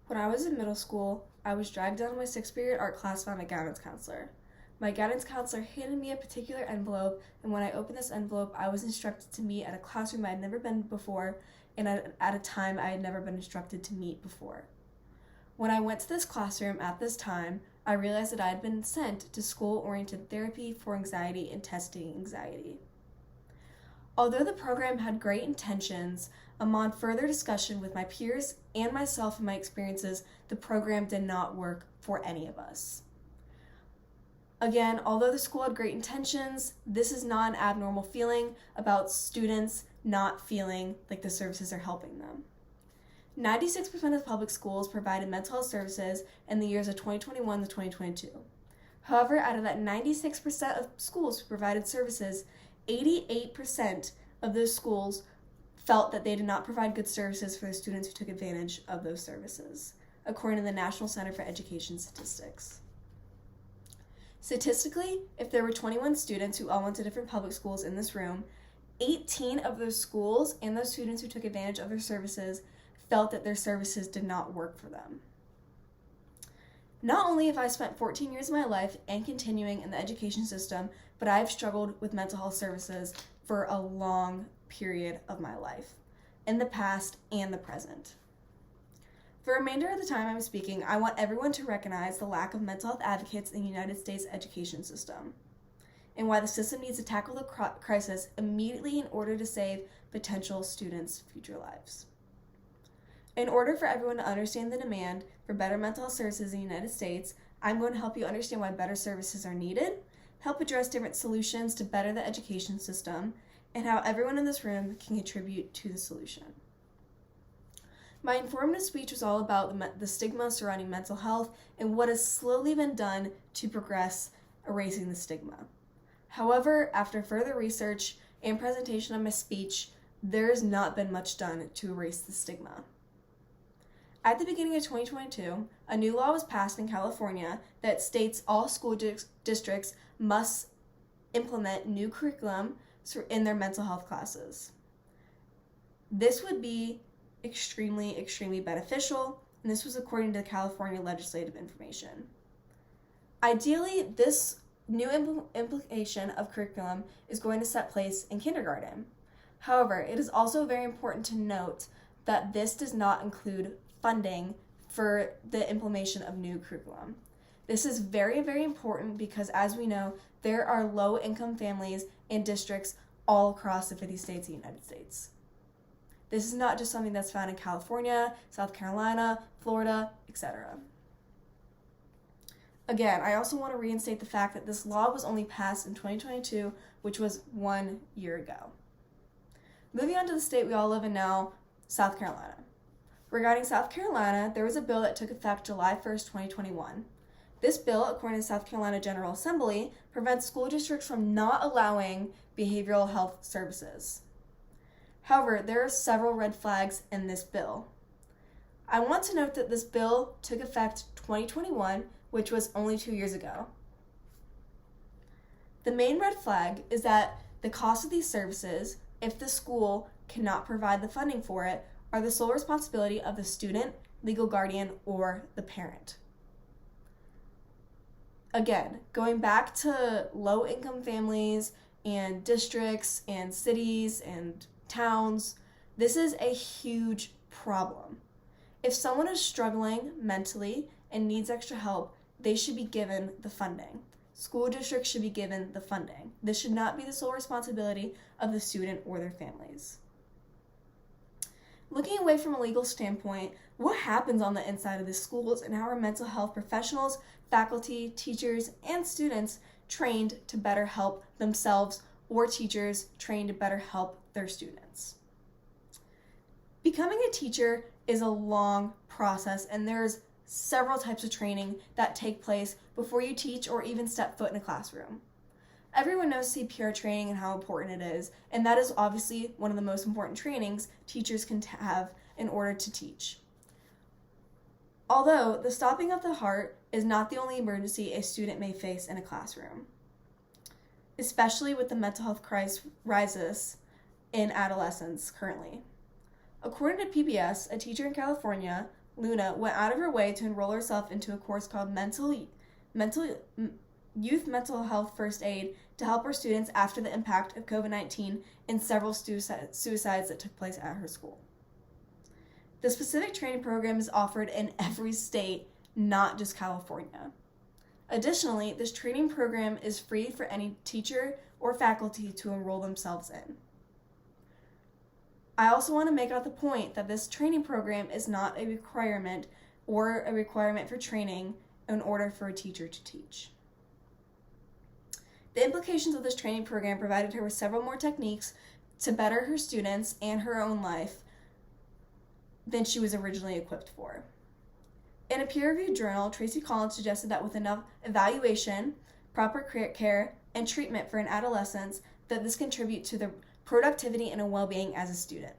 When I was in middle school, I was dragged out of my sixth period art class by my guidance counselor. My guidance counselor handed me a particular envelope, and when I opened this envelope, I was instructed to meet at a classroom I had never been before, and at a time I had never been instructed to meet before. When I went to this classroom at this time, I realized that I had been sent to school-oriented therapy for anxiety and testing anxiety. Although the program had great intentions, upon further discussion with my peers and myself and my experiences, the program did not work for any of us. Again, although the school had great intentions, this is not an abnormal feeling about students not feeling like the services are helping them. 96% of public schools provided mental health services in the years of 2021 to 2022. However, out of that 96% of schools who provided services, 88% of those schools felt that they did not provide good services for the students who took advantage of those services, according to the National Center for Education Statistics. Statistically, if there were 21 students who all went to different public schools in this room, 18 of those schools and those students who took advantage of their services felt that their services did not work for them. Not only have I spent 14 years of my life and continuing in the education system, but I've struggled with mental health services for a long period of my life, in the past and the present. For the remainder of the time I'm speaking, I want everyone to recognize the lack of mental health advocates in the United States education system, and why the system needs to tackle the crisis immediately in order to save potential students' future lives. In order for everyone to understand the demand for better mental health services in the United States, I'm going to help you understand why better services are needed, help address different solutions to better the education system, and how everyone in this room can contribute to the solution. My informative speech was all about the stigma surrounding mental health and what has slowly been done to progress erasing the stigma. However, after further research and presentation of my speech, there has not been much done to erase the stigma. At the beginning of 2022, a new law was passed in California that states all school districts must implement new curriculum in their mental health classes. This would be extremely beneficial, and this was according to the California legislative information. Ideally, this new implication of curriculum is going to set place in kindergarten. However, it is also very important to note that this does not include funding for the implementation of new curriculum. This is very important because, as we know, there are low-income families and districts all across the 50 states of the United States. This is not just something that's found in California, South Carolina, Florida, etc. Again, I also want to reinstate the fact that this law was only passed in 2022, which was 1 year ago. Moving on to the state we all live in now, South Carolina. Regarding South Carolina, there was a bill that took effect July 1st, 2021. This bill, according to the South Carolina General Assembly, prevents school districts from not allowing behavioral health services. However, there are several red flags in this bill. I want to note that this bill took effect 2021, which was only 2 years ago. The main red flag is that the cost of these services, if the school cannot provide the funding for it, are the sole responsibility of the student, legal guardian, or the parent. Again, going back to low-income families and districts and cities and towns, this is a huge problem. If someone is struggling mentally and needs extra help, they should be given the funding. School districts should be given the funding. This should not be the sole responsibility of the student or their families. Looking away from a legal standpoint, what happens on the inside of the schools and how are mental health professionals, faculty, teachers, and students trained to better help themselves or teachers trained to better help their students? Becoming a teacher is a long process, and there's several types of training that take place before you teach or even step foot in a classroom. Everyone knows CPR training and how important it is, and that is obviously one of the most important trainings teachers can have in order to teach. Although the stopping of the heart is not the only emergency a student may face in a classroom, especially with the mental health crisis in adolescents currently. According to PBS, a teacher in California Luna went out of her way to enroll herself into a course called Youth Mental Health First Aid to help her students after the impact of COVID-19 and several suicides that took place at her school. The specific training program is offered in every state, not just California. Additionally, this training program is free for any teacher or faculty to enroll themselves in. I also want to make out the point that this training program is not a requirement for training in order for a teacher to teach. The implications of this training program provided her with several more techniques to better her students and her own life than she was originally equipped for. In a peer-reviewed journal, Tracy Collins suggested that with enough evaluation, proper care, and treatment for an adolescent, that this contribute to the productivity and well-being as a student.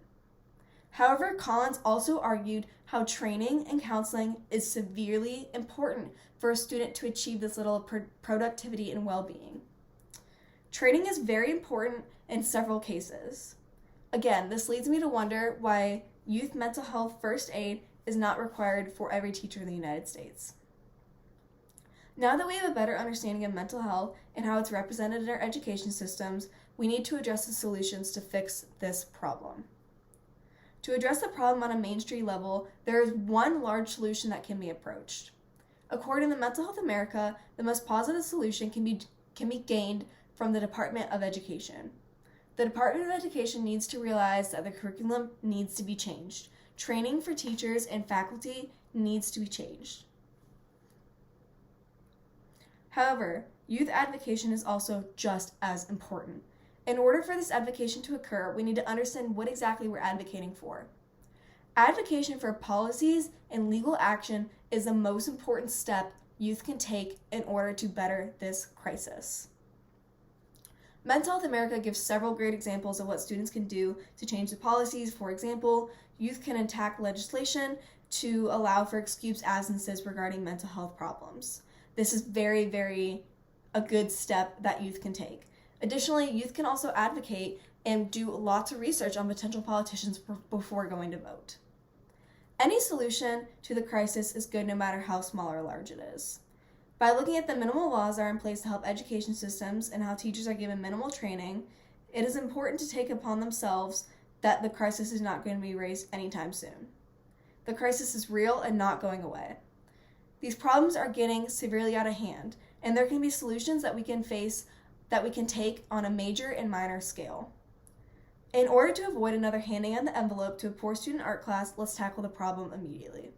However, Collins also argued how training and counseling is severely important for a student to achieve this level of productivity and well-being. Training is very important in several cases. Again, this leads me to wonder why youth mental health first aid is not required for every teacher in the United States. Now that we have a better understanding of mental health and how it's represented in our education systems, we need to address the solutions to fix this problem. To address the problem on a mainstream level, there is one large solution that can be approached. According to Mental Health America, the most positive solution can be gained from the Department of Education. The Department of Education needs to realize that the curriculum needs to be changed. Training for teachers and faculty needs to be changed. However, youth advocacy is also just as important. In order for this advocacy to occur, we need to understand what exactly we're advocating for. Advocacy for policies and legal action is the most important step youth can take in order to better this crisis. Mental Health America gives several great examples of what students can do to change the policies. For example, youth can enact legislation to allow for excused absences regarding mental health problems. This is very, very a good step that youth can take. Additionally, youth can also advocate and do lots of research on potential politicians before going to vote. Any solution to the crisis is good no matter how small or large it is. By looking at the minimal laws that are in place to help education systems and how teachers are given minimal training, it is important to take upon themselves that the crisis is not going to be raised anytime soon. The crisis is real and not going away. These problems are getting severely out of hand, and there can be solutions that we can take on a major and minor scale. In order to avoid another handing on the envelope to a poor student art class, let's tackle the problem immediately.